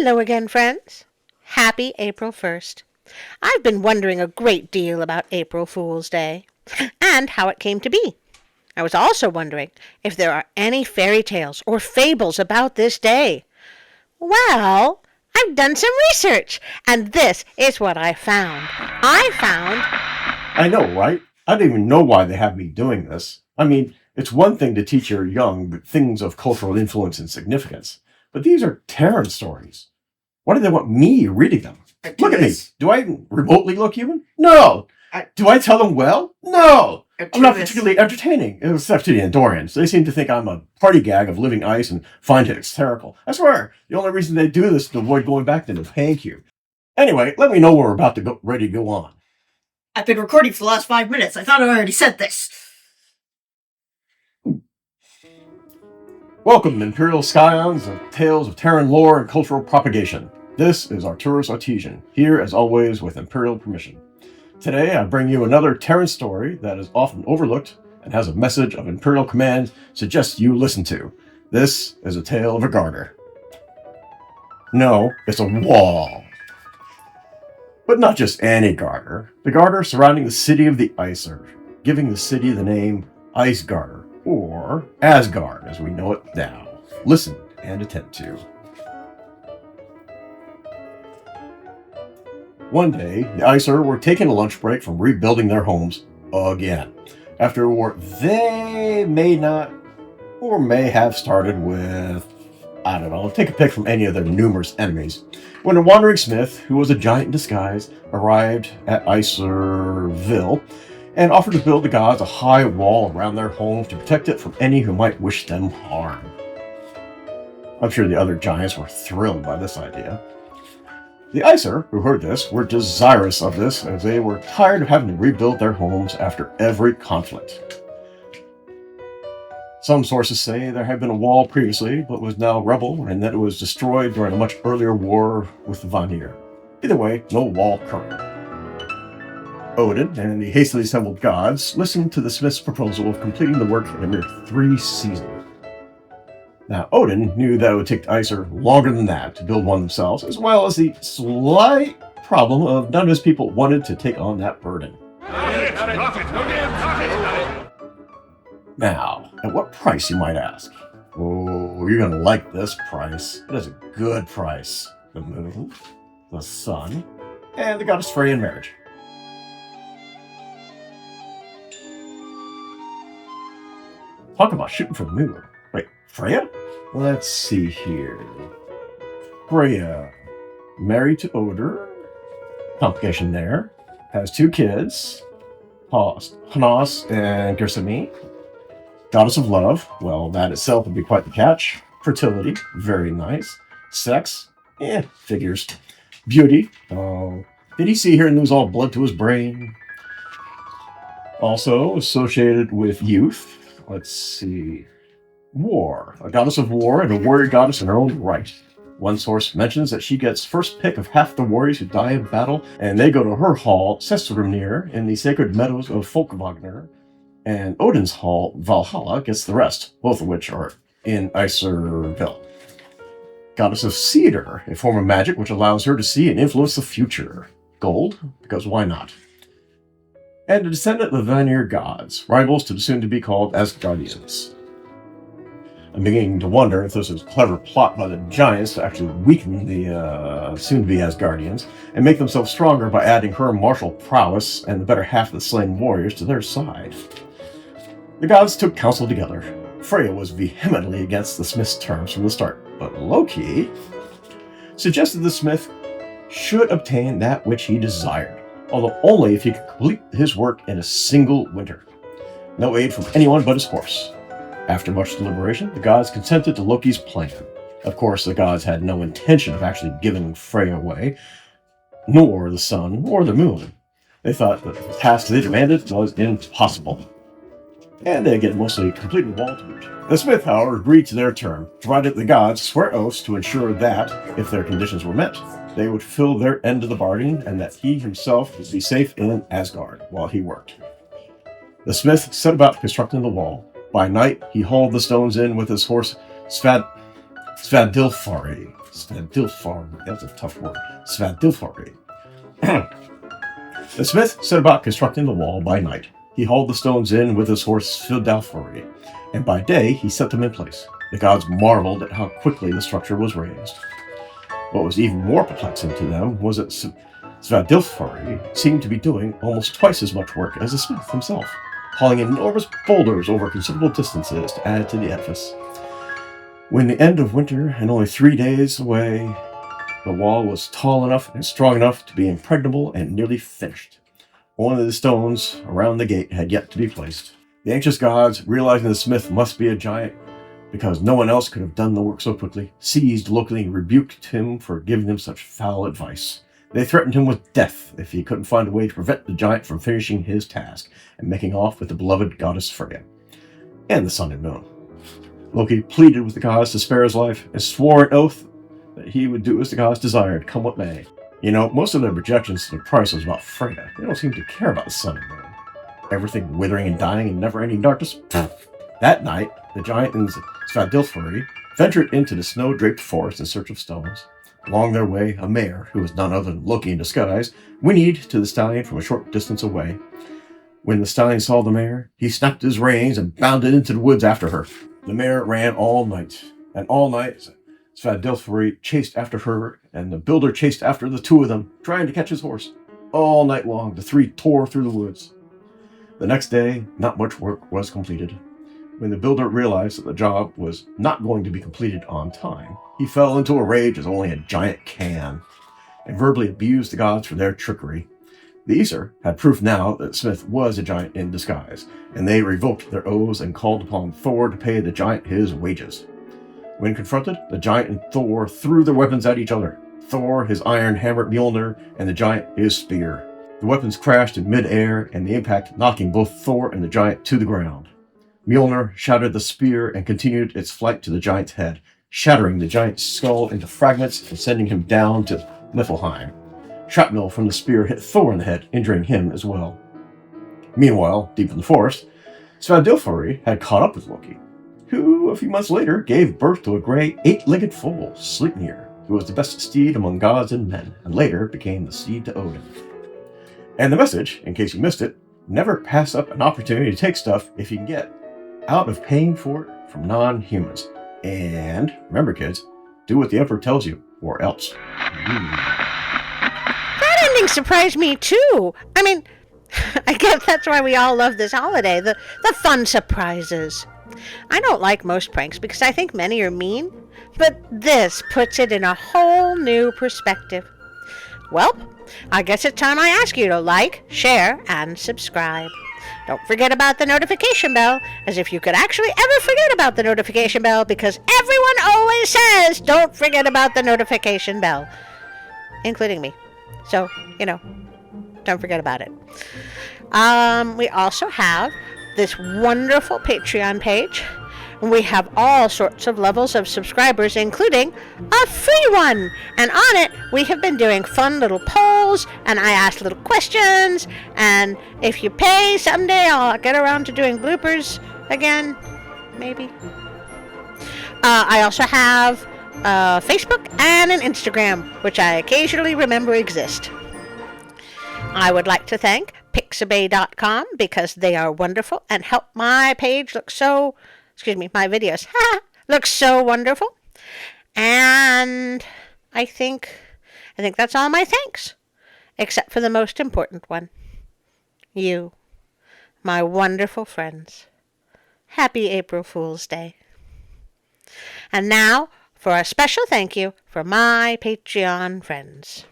Hello again, friends. Happy April 1st. I've been wondering a great deal about April Fool's Day and how it came to be. I was also wondering if there are any fairy tales or fables about this day. Well, I've done some research, and this is what I found. I know, right? I don't even know why they have me doing this. I mean, it's one thing to teach your young things of cultural influence and significance, but these are Terran stories. Why do they want me reading them? Look at me. Do I even remotely look human? No. Do I tell them well? No. I'm not particularly entertaining, except to the Andorians. They seem to think I'm a party gag of living ice and find it hysterical. I swear, the only reason they do this is to avoid going back to the thank you. Anyway, let me know when we're about to ready to go on. I've been recording for the last 5 minutes. I thought I already said this. Welcome, Imperial Scions of Tales of Terran Lore and Cultural Propagation. This is Arturus Artesian, here as always with Imperial permission. Today I bring you another Terran story that is often overlooked and has a message of Imperial command suggests you listen to. This is a tale of a garter. No, it's a wall. But not just any garter. The garter surrounding the city of the Aesir, giving the city the name Asgard, or Asgard as we know it now. Listen and attend to. One day, the Aesir were taking a lunch break from rebuilding their homes again. After a war they may not or may have started with, I don't know, take a pick from any of their numerous enemies. When a wandering smith, who was a giant in disguise, arrived at Aesirville and offered to build the gods a high wall around their home to protect it from any who might wish them harm. I'm sure the other giants were thrilled by this idea. The Aesir, who heard this, were desirous of this as they were tired of having to rebuild their homes after every conflict. Some sources say there had been a wall previously, but was now rubble, and that it was destroyed during a much earlier war with the Wagner. Either way, no wall currently. Odin and the hastily assembled gods listened to the smith's proposal of completing the work in a mere 3 seasons. Now, Odin knew that it would take the Aesir longer than that to build one themselves, as well as the slight problem of none of his people wanted to take on that burden. Now, at what price, you might ask? Oh, you're going to like this price. It is a good price. The moon, the sun, and the goddess Freya in marriage. Talk about shooting for the moon. Wait, Freya? Let's see here. Freya, married to Oder. Complication there. Has 2 kids. Hanas and Gersemi. Goddess of love. Well, that itself would be quite the catch. Fertility. Very nice. Sex. Figures. Beauty. Oh, did he see her and lose all blood to his brain? Also associated with youth. Let's see. War. A goddess of war and a warrior goddess in her own right. One source mentions that she gets first pick of half the warriors who die in battle, and they go to her hall, Sestrumnir, in the sacred meadows of Wagner, and Odin's hall, Valhalla, gets the rest, both of which are in Aesirville. Goddess of cedar, a form of magic which allows her to see and influence the future. Gold, because why not? And a descendant of the Vanir gods, rivals to the soon-to-be-called Asgardians. I'm beginning to wonder if this was a clever plot by the giants to actually weaken the soon-to-be Asgardians and make themselves stronger by adding her martial prowess and the better half of the slain warriors to their side. The gods took counsel together. Freya was vehemently against the smith's terms from the start, but Loki suggested the smith should obtain that which he desired, although only if he could complete his work in a single winter. No aid from anyone but his horse. After much deliberation, the gods consented to Loki's plan. Of course, the gods had no intention of actually giving Freya away, nor the sun or the moon. They thought that the task they demanded was impossible, and they again mostly completed the wall to boot. The smith, however, agreed to their term, provided the gods swear oaths to ensure that, if their conditions were met, they would fulfill their end of the bargain and that he himself would be safe in Asgard while he worked. The smith set about constructing the wall. By night, he hauled the stones in with his horse Svadilfari, Svadilfari. That's a tough word. Svadilfari. The smith set about constructing the wall by night. He hauled the stones in with his horse Svadilfari, and by day he set them in place. The gods marveled at how quickly the structure was raised. What was even more perplexing to them was that Svadilfari seemed to be doing almost twice as much work as the smith himself, hauling enormous boulders over considerable distances to add to the edifice. When the end of winter and only 3 days away, the wall was tall enough and strong enough to be impregnable and nearly finished. Only the stones around the gate had yet to be placed. The anxious gods, realizing the smith must be a giant because no one else could have done the work so quickly, seized locally and rebuked him for giving them such foul advice. They threatened him with death if he couldn't find a way to prevent the giant from finishing his task and making off with the beloved goddess Freya and the sun and moon. Loki pleaded with the gods to spare his life and swore an oath that he would do as the gods desired, come what may. You know, most of their projections to the price was about Freya. They don't seem to care about the sun and moon. Everything withering and dying in never-ending darkness. That night, the giant and Svadilfari ventured into the snow-draped forest in search of stones. Along their way, a mare, who was none other than Loki in disguise, whinnied to the stallion from a short distance away. When the stallion saw the mare, he snapped his reins and bounded into the woods after her. The mare ran all night, and all night Svadilfari chased after her, and the builder chased after the two of them, trying to catch his horse. All night long, the three tore through the woods. The next day, not much work was completed. When the builder realized that the job was not going to be completed on time, he fell into a rage as only a giant can, and verbally abused the gods for their trickery. The Aesir had proof now that Smith was a giant in disguise, and they revoked their oaths and called upon Thor to pay the giant his wages. When confronted, the giant and Thor threw their weapons at each other. Thor his iron hammer at Mjolnir, and the giant his spear. The weapons crashed in mid-air, and the impact knocking both Thor and the giant to the ground. Mjolnir shattered the spear and continued its flight to the giant's head, shattering the giant's skull into fragments and sending him down to Niflheim. Shrapnel from the spear hit Thor in the head, injuring him as well. Meanwhile, deep in the forest, Svadilfari had caught up with Loki, who, a few months later, gave birth to a gray, 8-legged foal, Sleipnir, who was the best steed among gods and men, and later became the steed to Odin. And the message, in case you missed it, never pass up an opportunity to take stuff if you can get out of paying for it from non-humans. And remember, kids, do what the Emperor tells you, or else. That ending surprised me too. I mean, I guess that's why we all love this holiday, the fun surprises. I don't like most pranks because I think many are mean, but this puts it in a whole new perspective. Well, I guess it's time I ask you to like, share, and subscribe. Don't forget about the notification bell, as if you could actually ever forget about the notification bell, because everyone always says, don't forget about the notification bell, including me. So, don't forget about it. We also have this wonderful Patreon page. We have all sorts of levels of subscribers, including a free one. And on it, we have been doing fun little polls, and I ask little questions. And if you pay, someday I'll get around to doing bloopers again, maybe. I also have Facebook and an Instagram, which I occasionally remember exist. I would like to thank Pixabay.com because they are wonderful and help my page look so... my videos look so wonderful. And I think that's all my thanks, except for the most important one. You, my wonderful friends. Happy April Fool's Day. And now for a special thank you for my Patreon friends.